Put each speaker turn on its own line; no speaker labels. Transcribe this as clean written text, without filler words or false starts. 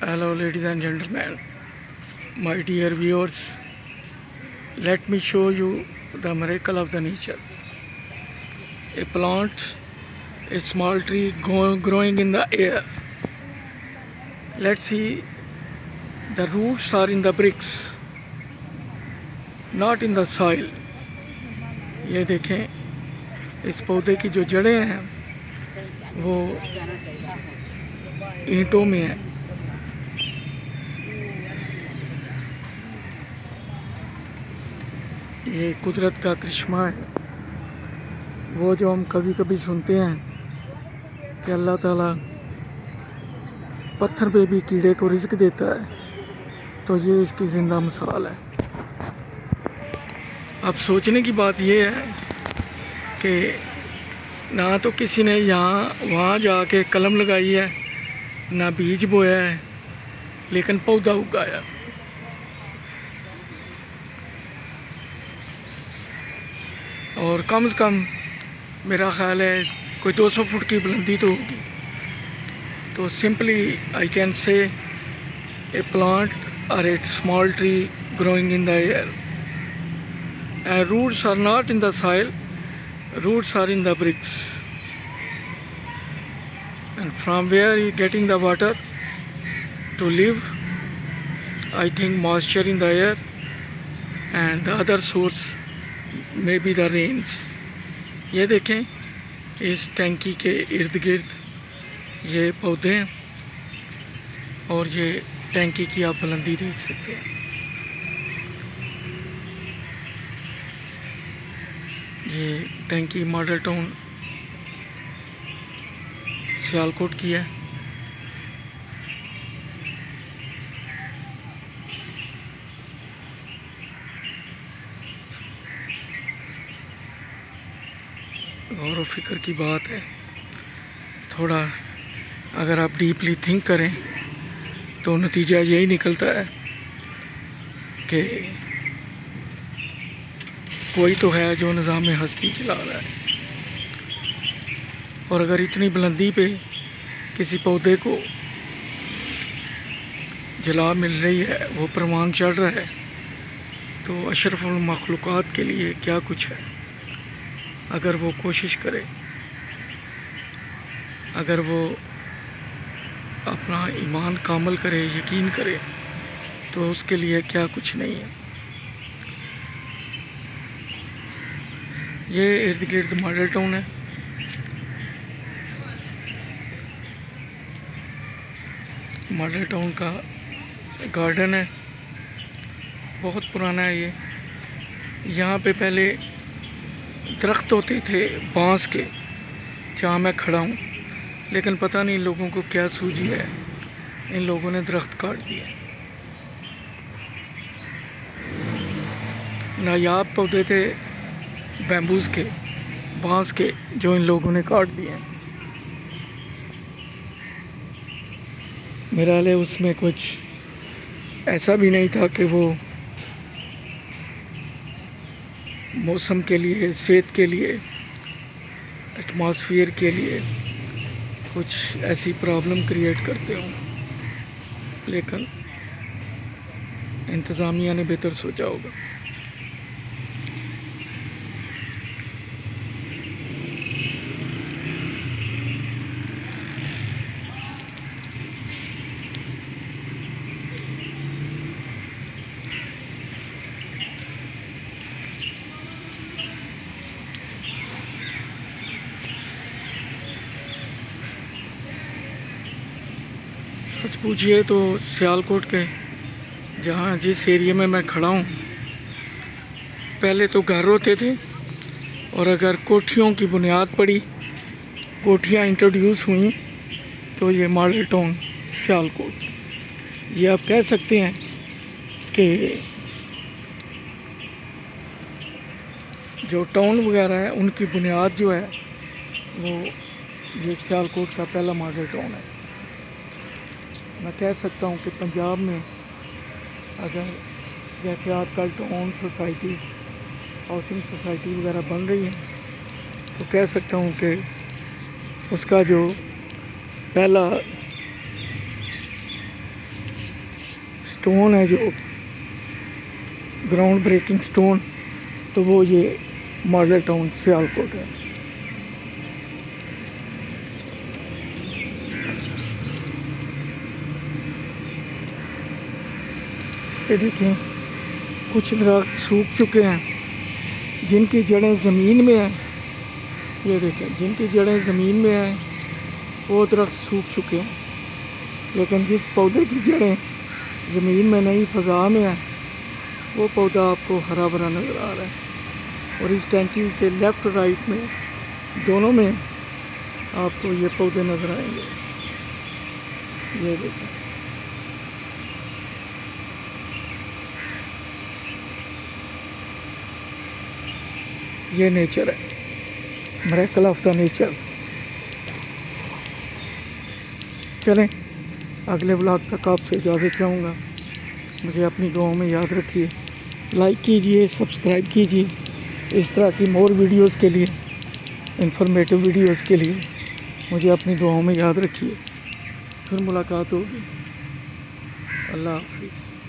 Hello, ladies and gentlemen, my dear viewers. Let me show you the miracle of the nature. A plant, a small tree growing in the air. Let's see, the roots are in the bricks, not in the soil. ये देखें, इस पौधे की जो जड़ें हैं वो ईंटों में हैं। ये कुदरत का करिश्मा है। वो जो हम कभी कभी सुनते हैं कि अल्लाह ताला पत्थर पे भी कीड़े को रिज़्क देता है, तो ये इसकी ज़िंदा मिसाल है। अब सोचने की बात ये है कि ना तो किसी ने यहाँ वहाँ जाके कलम लगाई है, ना बीज बोया है, लेकिन पौधा उगाया। और कम से कम मेरा ख्याल है कोई 200 फुट की बुलंदी तो होगी। तो simply I can say a plant और a small tree growing in the air and roots are not in the soil, roots are in the bricks, and from where he getting the water to live? I think moisture in the air, and the other source may be the rains. ये देखें, इस टैंकी के इर्द गिर्द ये पौधे हैं और ये टैंकी की आप बुलंदी देख सकते हैं। ये टैंकी मॉडल टाउन सियालकोट की है। गौर व फिक्र की बात है। थोड़ा अगर आप डीपली थिंक करें तो नतीजा यही निकलता है कि कोई तो है जो निज़ाम हस्ती चला रहा है। और अगर इतनी बुलंदी पे किसी पौधे को जला मिल रही है, वो परवान चढ़ रहा है, तो अशरफुल मखलूक़ात के लिए क्या कुछ है। अगर वो कोशिश करे, अगर वो अपना ईमान कामल करे, यकीन करे, तो उसके लिए क्या कुछ नहीं है। ये इर्द गिर्द मॉडल टाउन है। मॉडल टाउन का गार्डन है, बहुत पुराना है ये। यहाँ पे पहले दरख्त होते थे बांस के, जहाँ मैं खड़ा हूँ, लेकिन पता नहीं लोगों को क्या सूझी है, इन लोगों ने दरख्त काट दिए। नायाब पौधे थे बैम्बूज के, बांस के, जो इन लोगों ने काट दिए। मेरा हाल है उसमें कुछ ऐसा भी नहीं था कि वो मौसम के लिए, सेहत के लिए, एटमॉस्फेयर के लिए कुछ ऐसी प्रॉब्लम क्रिएट करते हों, लेकिन इंतज़ामिया ने बेहतर सोचा होगा। सच पूछिए तो सियालकोट के जहाँ जिस एरिया में मैं खड़ा हूँ, पहले तो घर होते थे, और अगर कोठियों की बुनियाद पड़ी, कोठियाँ इंट्रोड्यूस हुई, तो ये मॉडल टाउन सियालकोट, ये आप कह सकते हैं कि जो टाउन वगैरह है उनकी बुनियाद जो है वो ये सियालकोट का पहला मॉडल टाउन है। मैं कह सकता हूँ कि पंजाब में अगर जैसे आजकल टाउन सोसाइटीज़, हाउसिंग सोसाइटी वगैरह बन रही हैं, तो कह सकता हूँ कि उसका जो पहला स्टोन है जो ग्राउंड ब्रेकिंग स्टोन, तो वो ये मॉडल टाउन सियालकोट है। ये देखें कुछ दरख्त सूख चुके हैं जिनकी जड़ें ज़मीन में हैं। ये देखें जिनकी जड़ें ज़मीन में हैं वो दरख्त सूख चुके हैं, लेकिन जिस पौधे की जड़ें ज़मीन में नहीं फ़ज़ा में है वो पौधा आपको हरा भरा नज़र आ रहा है। और इस टैंकी के लेफ़्ट राइट में दोनों में आपको ये पौधे नज़र आएंगे। ये देखें ये नेचर है, मिरेकल ऑफ द नेचर। चलें अगले व्लॉग तक आपसे इजाज़त चाहूँगा। मुझे अपनी दुआओं में याद रखिए, लाइक कीजिए, सब्सक्राइब कीजिए। इस तरह की मोर वीडियोस के लिए, इंफॉर्मेटिव वीडियोस के लिए मुझे अपनी दुआओं में याद रखिए। फिर मुलाकात होगी। अल्लाह हाफिज़।